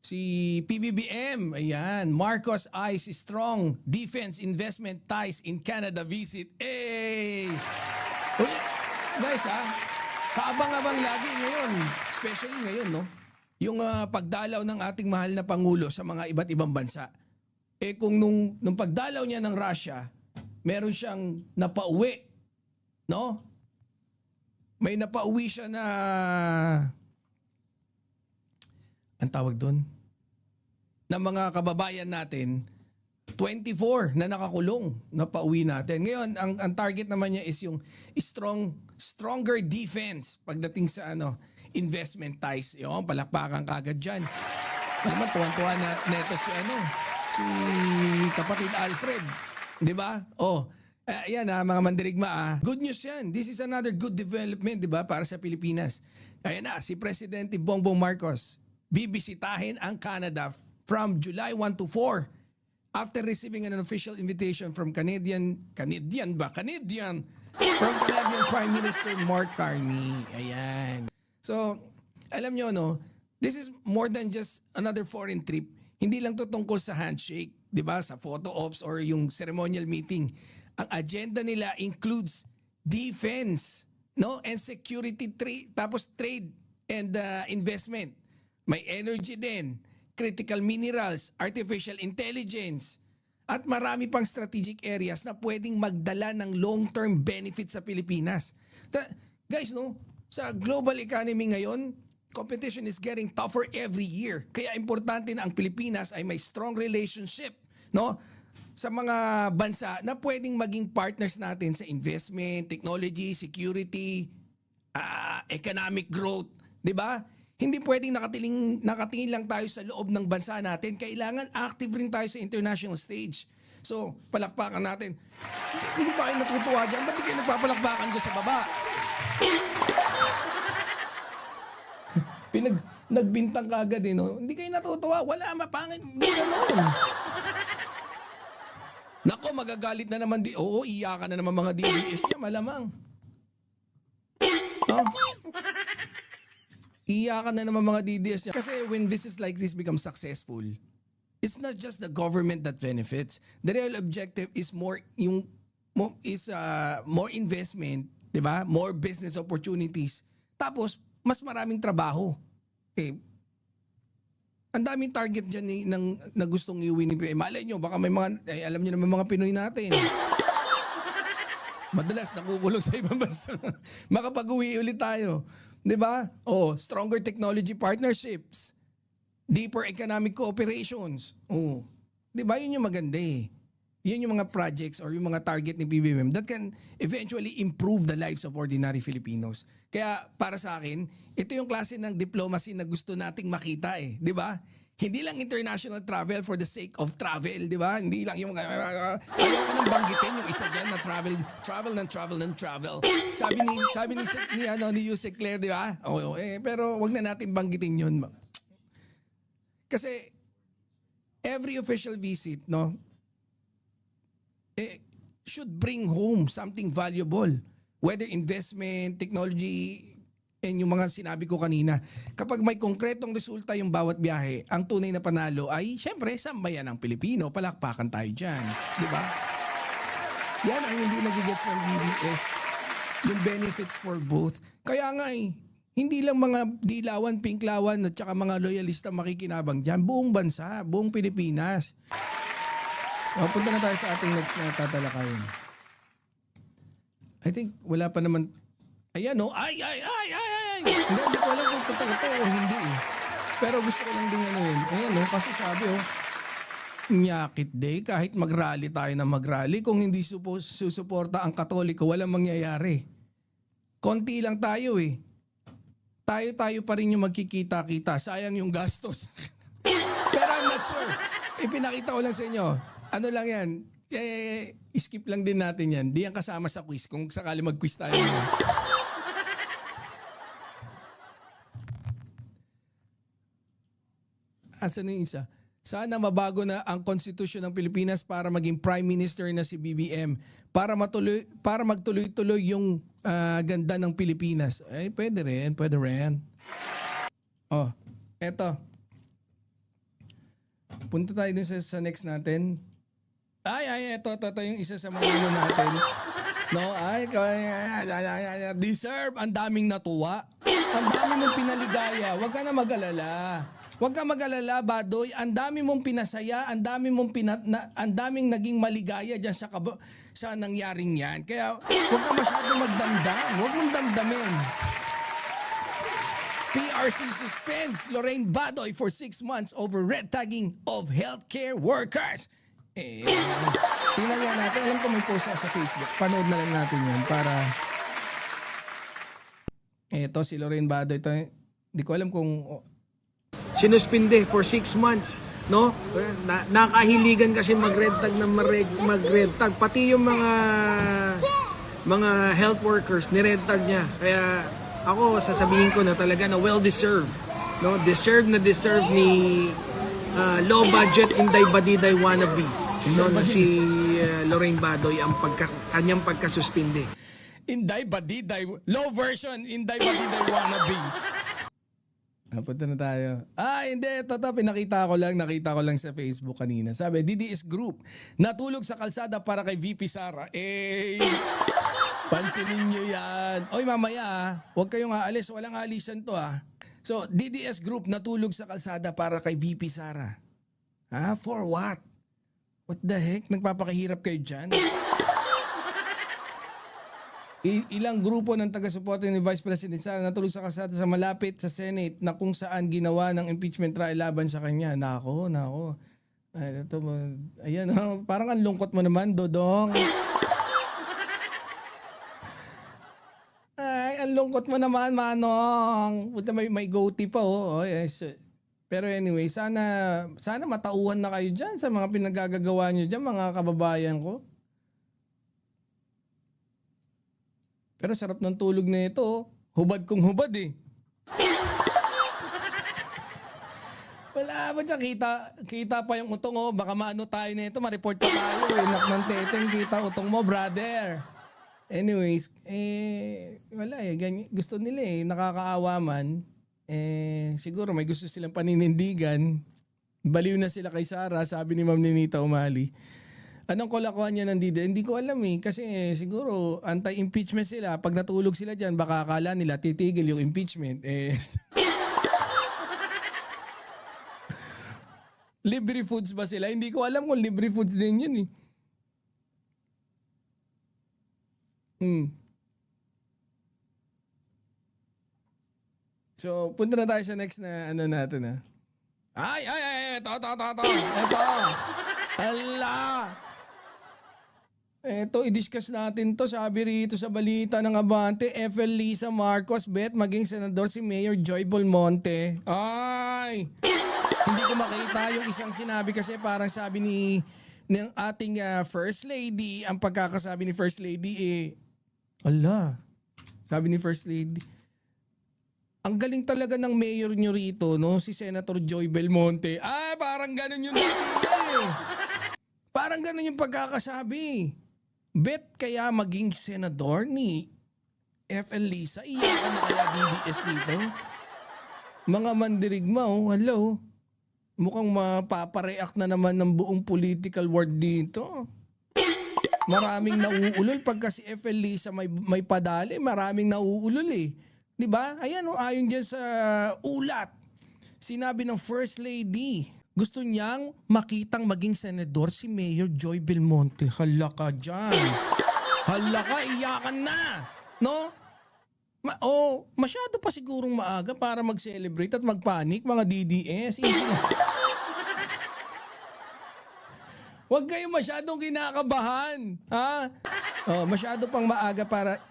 Si PBBM, ayan, Marcos eyes strong defense investment ties in Canada visit. Hey! Uy, guys kaabang-abang lagi ngayon, especially ngayon, no? Yung pagdalaw ng ating mahal na Pangulo sa mga iba't ibang bansa. Eh kung nung pagdalaw niya ng Russia, meron siyang napauwi, no? May napauwi siya na ang tawag doon ng mga kababayan natin, 24 na nakakulong na pauwi natin. Ngayon, ang target naman niya is yung stronger defense pagdating sa investment ties. Yung palakpakan kagad dyan. Alam mo, tuwan-tuwa na neto si kapatid Alfred. Di ba? Ayan mga mandirigma. Good news yan. This is another good development, di ba, para sa Pilipinas. Ayan na, si Presidente Bongbong Marcos bibisitahin ang Canada from July 1 to 4 after receiving an official invitation from Canadian Prime Minister Mark Carney. Ayan. So, alam nyo, this is more than just another foreign trip. Hindi lang to tungkol sa handshake, di ba, sa photo ops or yung ceremonial meeting. Ang agenda nila includes defense, and security, tapos trade and investment. May energy din, critical minerals, artificial intelligence, at marami pang strategic areas na pwedeng magdala ng long-term benefit sa Pilipinas. Guys, sa global economy ngayon, competition is getting tougher every year. Kaya importante na ang Pilipinas ay may strong relationship, sa mga bansa na pwedeng maging partners natin sa investment, technology, security, economic growth, 'di ba? Hindi pwedeng nakatingin lang tayo sa loob ng bansa natin. Kailangan active rin tayo sa international stage. So, palakpakan natin. Hindi ba kayo natutuwa dyan? Ba't di kayo nagpapalakpakan dyan sa baba? Nagbintang ka agad Hindi kayo natutuwa. Wala, mapangin. Hindi ganun. Nako, magagalit na naman. Oo, iyakan na naman mga DDS niya, malamang. Iyakan na naman mga DDS niya. Kasi when business like this becomes successful, it's not just the government that benefits. The real objective is more investment, 'di ba? More business opportunities. Tapos mas maraming trabaho. Ang daming target diyan na gustong iuwi ni PBBM. Malay nyo, baka may mga alam niyo naman mga Pinoy natin. Madalas nakukulong sa ibang bansa. Makapag-uwi ulit tayo. 'Di ba? Stronger technology partnerships, deeper economic cooperations. 'Di ba? Yun yung maganda eh. Yun yung mga projects or yung mga target ni PBBM that can eventually improve the lives of ordinary Filipinos. Kaya para sa akin, ito yung klase ng diplomacy na gusto nating makita eh, 'di ba? Hindi lang international travel for the sake of travel, di ba? Hindi lang yung ayoko nang banggitin yung isa dyan na travel. Sabi ni Yusek Claire, di ba? Pero wag na natin banggitin yun. Kasi every official visit, should bring home something valuable. Whether investment, technology, and yung mga sinabi ko kanina, kapag may konkretong resulta yung bawat biyahe, ang tunay na panalo ay, syempre, sambayan ng Pilipino. Palakpakan tayo dyan. Di ba? Yan ang hindi nagigets ng BDS. Yung benefits for both. Kaya nga hindi lang mga dilawan, pinklawan, at saka mga loyalista makikinabang dyan. Buong bansa, buong Pilipinas. Punta na tayo sa ating next na tatalakayin. I think wala pa naman. Ayan ay. Hindi ko alam kung totoo ito o hindi eh. Pero gusto ko lang din Ayan kasi sabi nyakit day, kahit mag-rally tayo na mag-rally, kung hindi susuporta ang Katoliko, walang mangyayari. Konti lang tayo eh. Tayo pa rin yung magkikita-kita. Sayang yung gastos. Pero I'm not sure. Ipinakita ko lang sa inyo. Ano lang yan? Skip lang din natin yan. Di yan kasama sa quiz kung sakali mag-quiz tayo. At saan yung isa? Sana mabago na ang konstitusyon ng Pilipinas para maging Prime Minister na si BBM para magtuloy-tuloy yung ganda ng Pilipinas. Pwede rin. Eto. Punta tayo dun sa next natin. Ito yung isa sa mga ano natin. No, deserve. Ang daming natuwa. Ang dami mong pinaligaya. Huwag ka na mag-alala. Huwag ka mag-alala, Badoy. Ang dami mong pinasaya, ang daming naging maligaya diyan sa nangyaring 'yan. Kaya huwag ka masyadong magdamdam. Huwag mong damdamin. PRC suspends Lorraine Badoy for 6 months over red tagging of healthcare workers. Tingnan nga natin. Alam ko may post ako sa Facebook. Panood na lang natin yun para... Ito si Lorraine Badoy. Hindi ko alam kung... Sinuspinde for 6 months. No? Nakahiligan kasi mag-red tag na mag-red tag. Pati yung mga health workers, ni-red tag niya. Kaya ako, sasabihin ko na talaga na well-deserved. No? Deserve ni low budget Inday Badiday wannabe. No, si Lorraine Badoy ang kanyang pagkasuspinde. Inday Badiday, low version, Inday Badiday wannabe. Punta na tayo. Hindi. Nakita ko lang sa Facebook kanina. Sabi, DDS Group, natulog sa kalsada para kay VP Sara. Pansinin nyo yan. Oy, mamaya, huwag kayong aalis. Walang alisan to So, DDS Group, natulog sa kalsada para kay VP Sara. For what? What the heck? Nagpapakahirap kayo dyan? Ilang grupo ng taga-suporta ni Vice President Sara natulog sa kalsada sa malapit sa Senate na kung saan ginawa ng impeachment trial laban sa kanya. Nako. Ayan, parang ang lungkot mo naman, Dodong. Ang lungkot mo naman, Manong. May goatee pa, yes. Pero anyway, sana matauhan na kayo dyan sa mga pinagagagawa nyo dyan, mga kababayan ko. Pero sarap ng tulog na ito. Hubad kong hubad Wala ba dyan? Kita pa yung utong Baka maano tayo na ito. Ma-report pa tayo Nak ng teteng, kita utong mo, brother. Anyways, wala ganyan. Gusto nila nakakaawa man. Siguro may gusto silang paninindigan. Baliw na sila kay Sara, sabi ni Ma'am Ninita Umali. Anong kolakuhan niya nandito? Hindi ko alam kasi siguro anti-impeachment sila. Pag natulog sila dyan, baka akala nila titigil yung impeachment. Libre foods ba sila? Hindi ko alam kung libre foods din yun So, punta na tayo sa next na ano natin Ito. Ala! Ito, i-discuss natin to. Sabi rito sa balita ng Abante, FL Lisa Marcos bet maging senador si Mayor Joy Belmonte. Hindi ko makita yung isang sinabi kasi parang sabi ng ating First Lady, ang pagkakasabi ni First Lady sabi ni First Lady, ang galing talaga ng mayor nyo rito, no? Si Senator Joy Belmonte. Parang ganun yung dating Parang ganun yung pagkakasabi. Bet kaya maging senador ni FL Lisa? Iyakan na kaya DDS dito? Mga mandirigma, hello. Mukhang mapapareact na naman ng buong political world dito. Maraming nauulol. Pagka si FL Lisa may padali, maraming nauulol Diba? Ayan ayon dyan sa ulat. Sinabi ng First Lady, gusto niyang makitang maging senador si Mayor Joy Belmonte. Hala ka dyan. Hala ka, iyakan na. No? Masyado pa sigurong maaga para mag-celebrate at mag-panic mga DDS. Huwag kayo masyadong kinakabahan. Masyado pang maaga para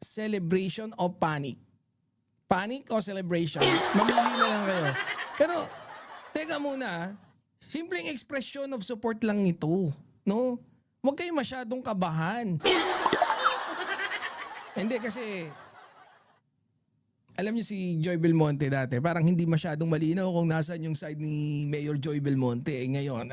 celebration o panic. Panic o celebration? Mamili na lang kayo. Pero, teka muna, simpleng expression of support lang ito. No? Huwag kayo masyadong kabahan. Hindi kasi, alam niyo si Joy Belmonte dati, parang hindi masyadong malinaw kung nasan yung side ni Mayor Joy Belmonte. Ngayon,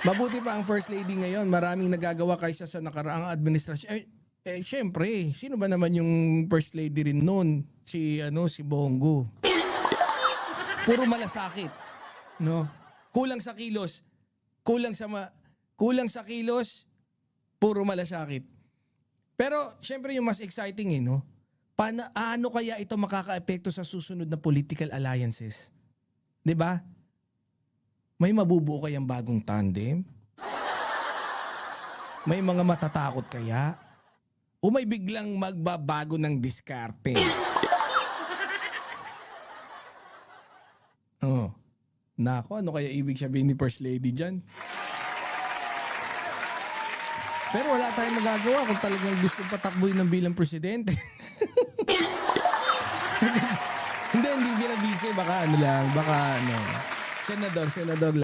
mabuti pa ang First Lady ngayon. Maraming nagagawa kaysa sa nakaraang administrasyon. Syempre, sino ba naman yung First Lady rin noon? Si Bongo. Puro malasakit. No? Kulang sa kilos. Kulang sa kilos, puro malasakit. Pero syempre yung mas exciting no? Ano kaya ito makakaapekto sa susunod na political alliances? 'Di ba? May mabubuo kayang bagong tandem? May mga matatakot kaya? O may biglang magbabago ng diskarte? Oh. Nako, ano kaya ibig sabihin ni First Lady dyan? Pero wala tayong magagawa kung talagang gusto patakbuhin ng bilang presidente. Hindi binabisi. Baka ano lang, baka ano. Senador